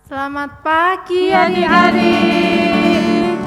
Selamat pagi adik-adik.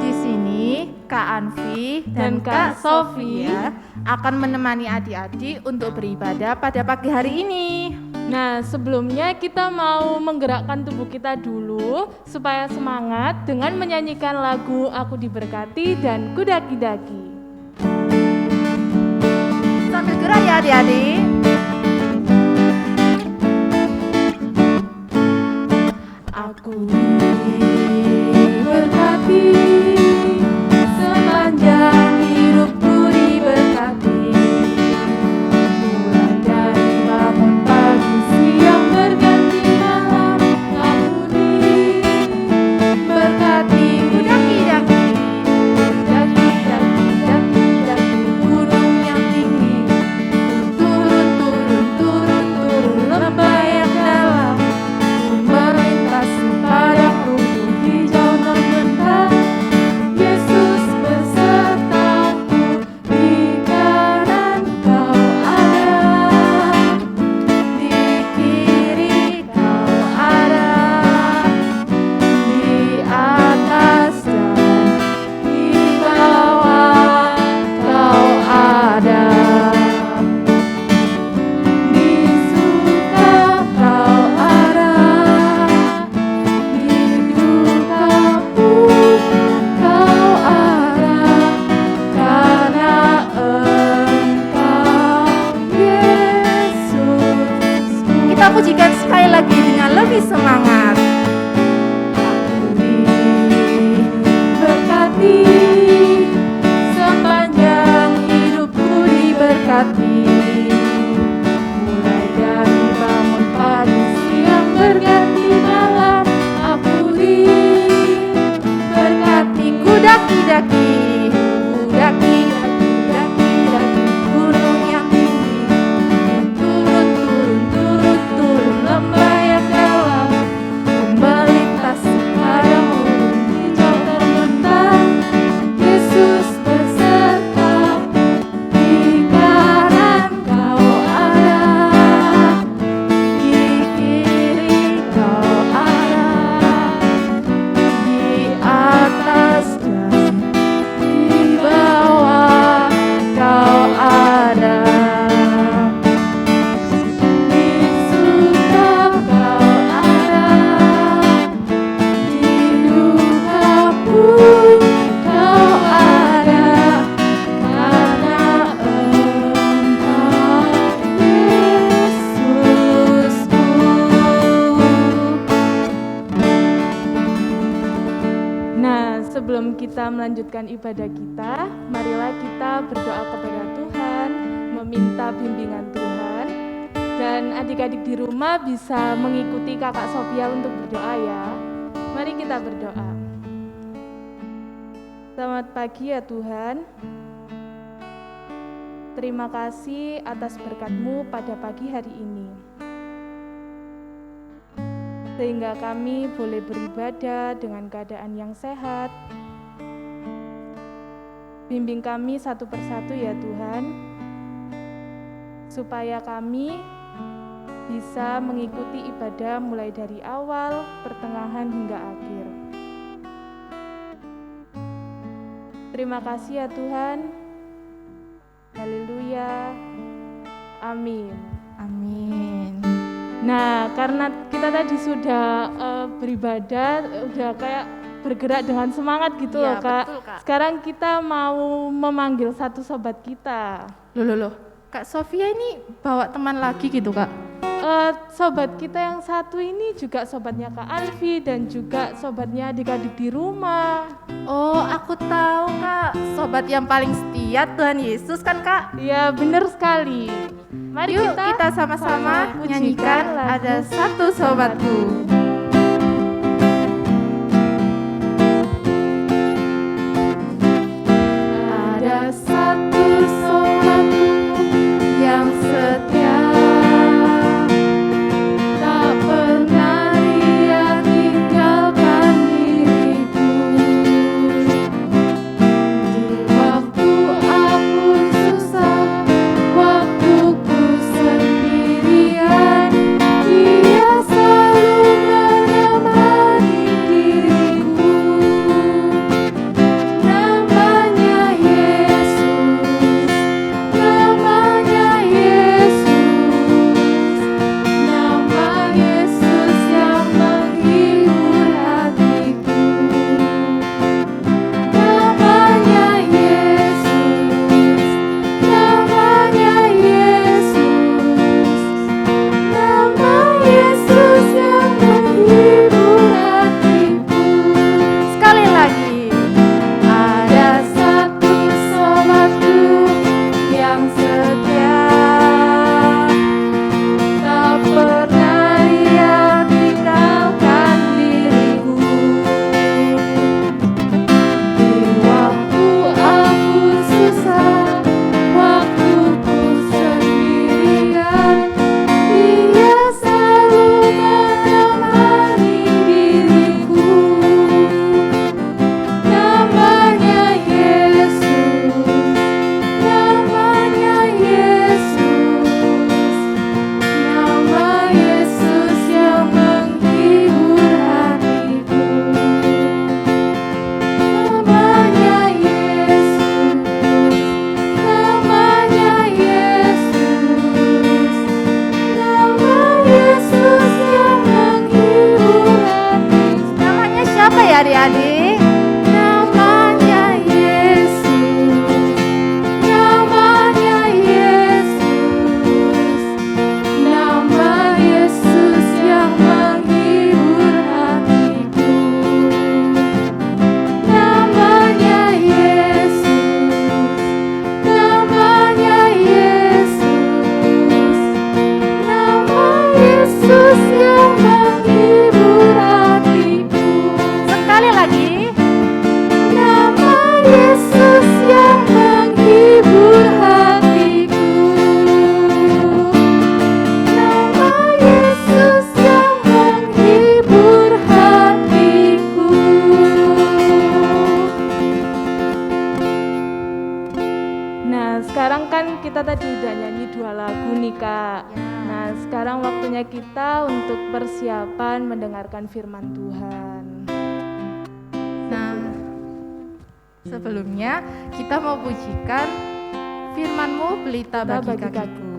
Di sini Kak Anfi dan Kak Sofia akan menemani adik-adik untuk beribadah pada pagi hari ini. Nah, sebelumnya kita mau menggerakkan tubuh kita dulu supaya semangat dengan menyanyikan lagu Aku Diberkati dan Kudaki-daki. Sambil gerak ya adik-adik. Aku diberkati, sepanjang hidupku diberkati. Mulai dari bangun pagi, siang berganti malam, aku diberkati. Kudaki-daki, daki-daki, gunung yang tinggi, turun lembah yang dalam, melintasi padang rumput hijau membentang. Yesus besertaku, di kanan kau ada, di kiri kau ada, di atas dan di bawah kau ada. Di suka kau ada, di duka pun kau ada, karena Engkau Yesus. Kita pujikan sekali lagi dengan lebih semangat. Aku diberkati, sepanjang hidupku diberkati. Mulai dari bangun pagi, siang berganti malam, aku diberkati. Kudaki-daki, kudaki-daki, gunung yang tinggi, turun lembah yang dalam, melintasi padang rumput hijau terbentang. Yesus besertaku, di kanan kau ada, di kiri kau ada, di atas dan di bawah kau ada. Di suka kau ada, di duka pun kau ada, karena Engkau Yesusku. Nah, sebelum kita melanjutkan ibadah kita, marilah kita berdoa kepada Tuhan, meminta bimbingan Tuhan. Dan adik-adik di rumah bisa mengikuti Kakak Sofia untuk berdoa ya. Mari kita berdoa. Selamat pagi ya Tuhan. Terima kasih atas berkat-Mu pada pagi hari ini. Sehingga kami boleh beribadah dengan keadaan yang sehat. Bimbing kami satu persatu ya Tuhan, supaya kami bisa mengikuti ibadah mulai dari awal, pertengahan hingga akhir. Terima kasih ya Tuhan. Haleluya. Amin. Amin. Nah, karena kita tadi sudah beribadah, udah kayak bergerak dengan semangat gitu Iya, loh Kak. betul, Kak. Sekarang kita mau memanggil satu sobat kita. Loh. Kak Sofia ini bawa teman lagi gitu, Kak? Sobat kita yang satu ini juga sobatnya Kak Alfi dan juga sobatnya adik-adik di rumah. Oh, aku tahu, Kak. Sobat yang paling setia Tuhan Yesus kan, Kak? Ya, benar sekali. Mari Yuk kita sama-sama nyanyikan Ada Satu Sobatku. Ada satu sobatku yang setia, tak pernah dia tinggalkan diriku. Di waktu aku susah, waktuku sendirian, dia selalu mendengarkan firman Tuhan. Nah, sebelumnya kita mau pujikan firman-Mu pelita bagi kakiku.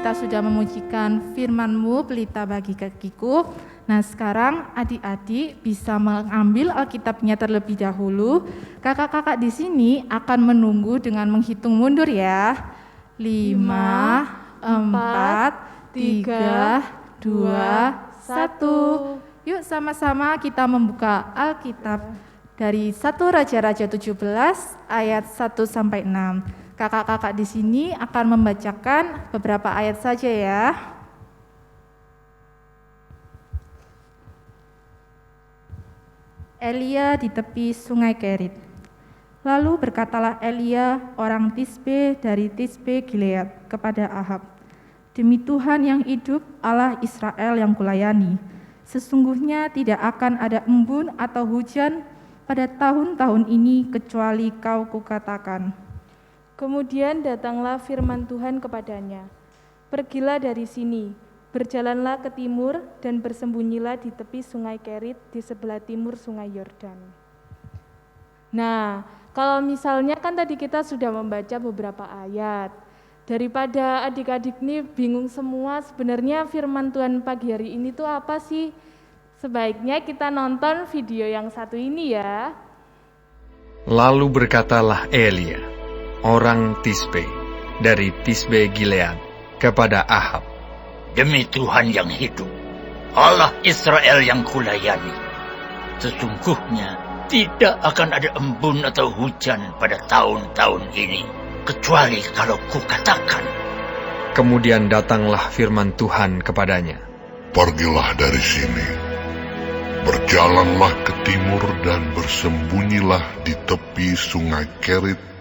Kita sudah memujikan firman-Mu pelita bagi kakiku. Nah, sekarang adik-adik bisa mengambil Alkitabnya terlebih dahulu. Kakak-kakak di sini akan menunggu dengan menghitung mundur ya. 5, 4, 3, 2, 1. Yuk sama-sama kita membuka Alkitab dari 1 Raja-Raja 17 ayat 1 sampai 6. Kakak-kakak di sini akan membacakan beberapa ayat saja ya. Elia di tepi sungai Kerit. Lalu berkatalah Elia orang Tisbe dari Tisbe Gilead kepada Ahab, "Demi Tuhan yang hidup, Allah Israel yang kulayani, sesungguhnya tidak akan ada embun atau hujan pada tahun-tahun ini kecuali kau kukatakan." Kemudian datanglah firman Tuhan kepadanya, "Pergilah dari sini, berjalanlah ke timur dan bersembunyilah di tepi sungai Kerit di sebelah timur sungai Yordan." Nah, kalau misalnya kan tadi kita sudah membaca beberapa ayat. Daripada adik-adik ini bingung semua sebenarnya firman Tuhan pagi hari ini tuh apa sih? Sebaiknya kita nonton video yang satu ini ya. Lalu berkatalah Elia, orang Tisbe, dari Tisbe Gilead, kepada Ahab, "Demi Tuhan yang hidup, Allah Israel yang kulayani, sesungguhnya tidak akan ada embun atau hujan pada tahun-tahun ini, kecuali kalau kukatakan." Kemudian datanglah firman Tuhan kepadanya, "Pergilah dari sini, berjalanlah ke timur dan bersembunyilah di tepi sungai Kerit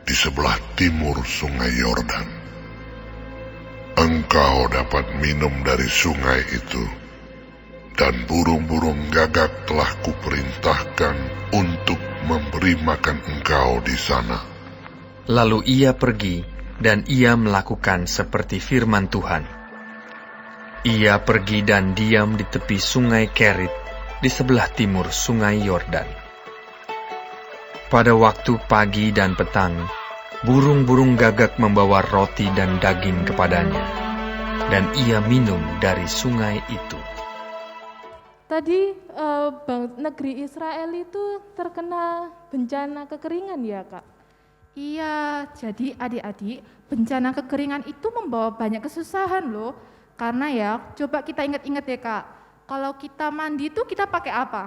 di sebelah timur sungai Yordan. Engkau dapat minum dari sungai itu, dan burung-burung gagak telah kuperintahkan untuk memberi makan engkau di sana." Lalu ia pergi, dan ia melakukan seperti firman Tuhan. Ia pergi dan diam di tepi sungai Kerit, di sebelah timur sungai Yordan. Pada waktu pagi dan petang, burung-burung gagak membawa roti dan daging kepadanya, dan ia minum dari sungai itu. Tadi negeri Israel itu terkena bencana kekeringan ya, Kak? Iya, jadi adik-adik, bencana kekeringan itu membawa banyak kesusahan loh. Karena ya, coba kita ingat-ingat ya Kak, kalau kita mandi itu kita pakai apa?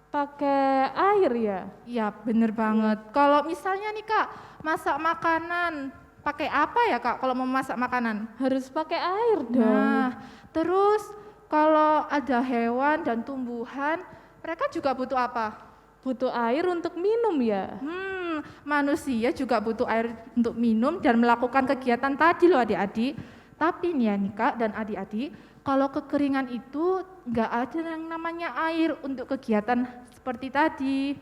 Pakai air ya? Iya, bener banget. Kalau misalnya nih Kak, masak makanan, pakai apa ya Kak kalau mau masak makanan? Harus pakai air dong. Nah, terus kalau ada hewan dan tumbuhan, mereka juga butuh apa? butuh air untuk minum ya? Manusia juga butuh air untuk minum dan melakukan kegiatan tadi loh adik-adik. Tapi nih ya nih Kak dan adik-adik, kalau kekeringan itu nggak ada yang namanya air untuk kegiatan seperti tadi.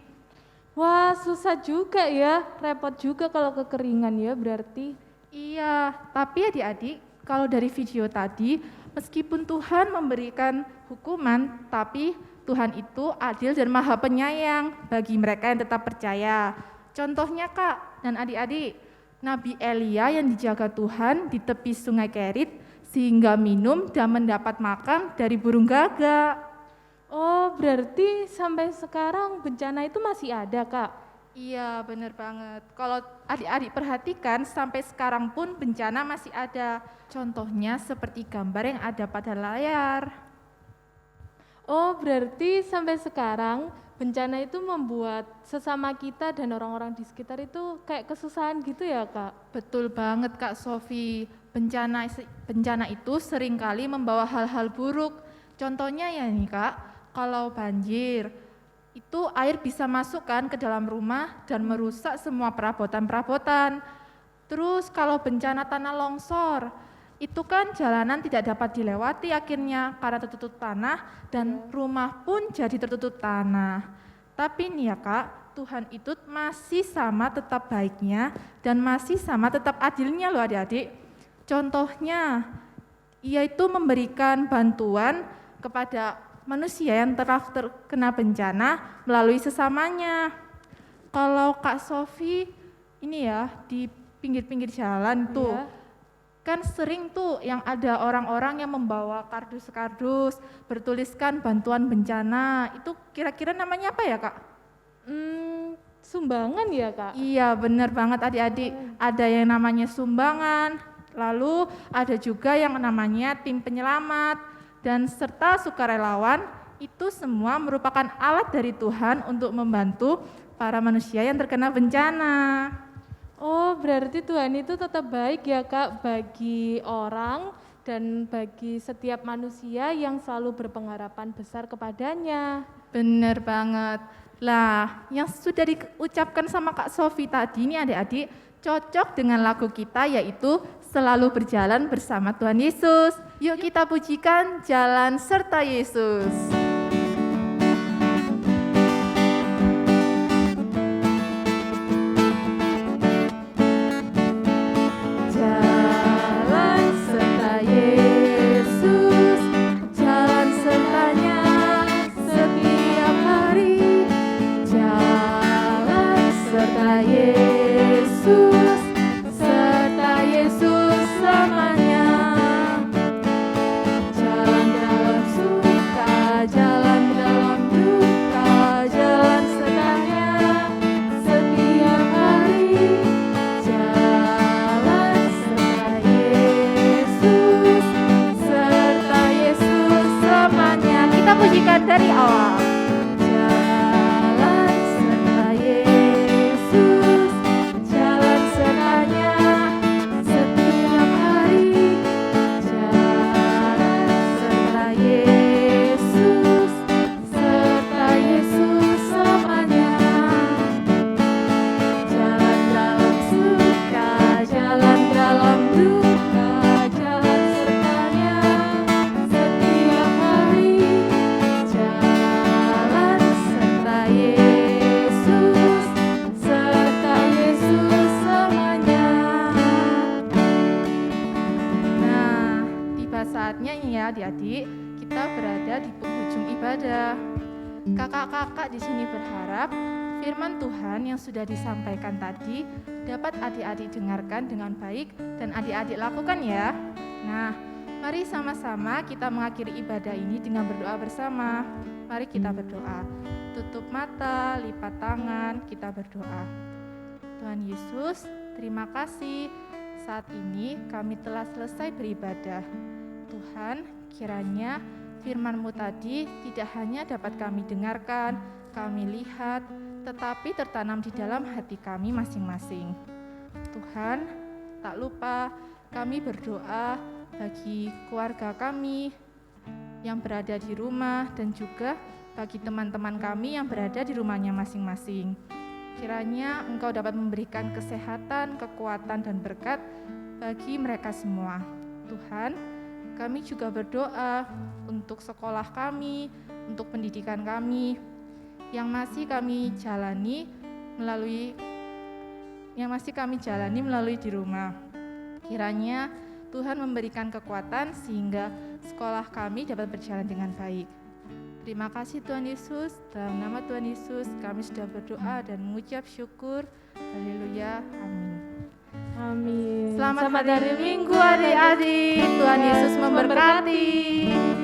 Wah, susah juga ya, repot juga kalau kekeringan ya berarti. Iya, tapi adik-adik, kalau dari video tadi, meskipun Tuhan memberikan hukuman, tapi Tuhan itu adil dan maha penyayang bagi mereka yang tetap percaya. Contohnya Kak dan adik-adik, Nabi Elia yang dijaga Tuhan di tepi sungai Kerit sehingga minum dan mendapat makan dari burung gagak. Oh, berarti sampai sekarang bencana itu masih ada, Kak? Iya, benar banget. Kalau adik-adik perhatikan, sampai sekarang pun bencana masih ada. Contohnya seperti gambar yang ada pada layar. Oh, berarti sampai sekarang bencana itu membuat sesama kita dan orang-orang di sekitar itu kayak kesusahan gitu ya, Kak? Betul banget Kak Sofi. Bencana itu seringkali membawa hal-hal buruk. Contohnya ya nih Kak, kalau banjir, itu air bisa masuk kan ke dalam rumah dan merusak semua perabotan-perabotan. Terus kalau bencana tanah longsor, itu kan jalanan tidak dapat dilewati akhirnya karena tertutup tanah dan rumah pun jadi tertutup tanah. Tapi nih ya Kak, Tuhan itu masih sama tetap baiknya dan masih sama tetap adilnya loh adik-adik. Contohnya, Ia itu memberikan bantuan kepada manusia yang telah terkena bencana melalui sesamanya. Kalau Kak Sofi ini ya di pinggir-pinggir jalan tuh, kan sering tuh yang ada orang-orang yang membawa kardus-kardus bertuliskan bantuan bencana. Itu kira-kira namanya apa ya Kak? Sumbangan ya Kak? Iya benar banget adik-adik. Ada yang namanya sumbangan, lalu ada juga yang namanya tim penyelamat, dan serta sukarelawan. Itu semua merupakan alat dari Tuhan untuk membantu para manusia yang terkena bencana. Oh, berarti Tuhan itu tetap baik ya Kak bagi orang dan bagi setiap manusia yang selalu berpengharapan besar kepadanya. Bener banget. Lah, yang sudah diucapkan sama Kak Sofi tadi ini adik-adik cocok dengan lagu kita yaitu Selalu Berjalan Bersama Tuhan Yesus. Yuk kita pujikan Jalan Serta Yesus. Dari awal. Jalan serta Yesus, jalan sertanya setiap hari. Jalan serta Yesus selamanya. Jalan dalam suka, jalan dalam duka, jalan sertanya setiap hari. Jalan serta Yesus selamanya. Nah, tiba saatnya ini ya adik-adik, kita berada di penghujung ibadah. Kakak-kakak di sini berharap firman Tuhan yang sudah disampaikan tadi dapat adik-adik dengarkan dengan baik dan adik-adik lakukan ya. Nah, mari sama-sama kita mengakhiri ibadah ini dengan berdoa bersama. Mari kita berdoa. Tutup mata, lipat tangan, kita berdoa. Tuhan Yesus, terima kasih. Saat ini kami telah selesai beribadah. Tuhan, kiranya firman-Mu tadi tidak hanya dapat kami dengarkan, kami lihat, tetapi tertanam di dalam hati kami masing-masing. Tuhan, tak lupa kami berdoa bagi keluarga kami yang berada di rumah dan juga bagi teman-teman kami yang berada di rumahnya masing-masing. Kiranya Engkau dapat memberikan kesehatan, kekuatan, dan berkat bagi mereka semua. Tuhan, kami juga berdoa untuk sekolah kami, untuk pendidikan kami, yang masih kami jalani melalui di rumah. Kiranya Tuhan memberikan kekuatan sehingga sekolah kami dapat berjalan dengan baik. Terima kasih Tuhan Yesus, dalam nama Tuhan Yesus kami sudah berdoa dan mengucap syukur. Haleluya, amin. Amin. Selamat hari Minggu adik-adik, Tuhan Yesus memberkati.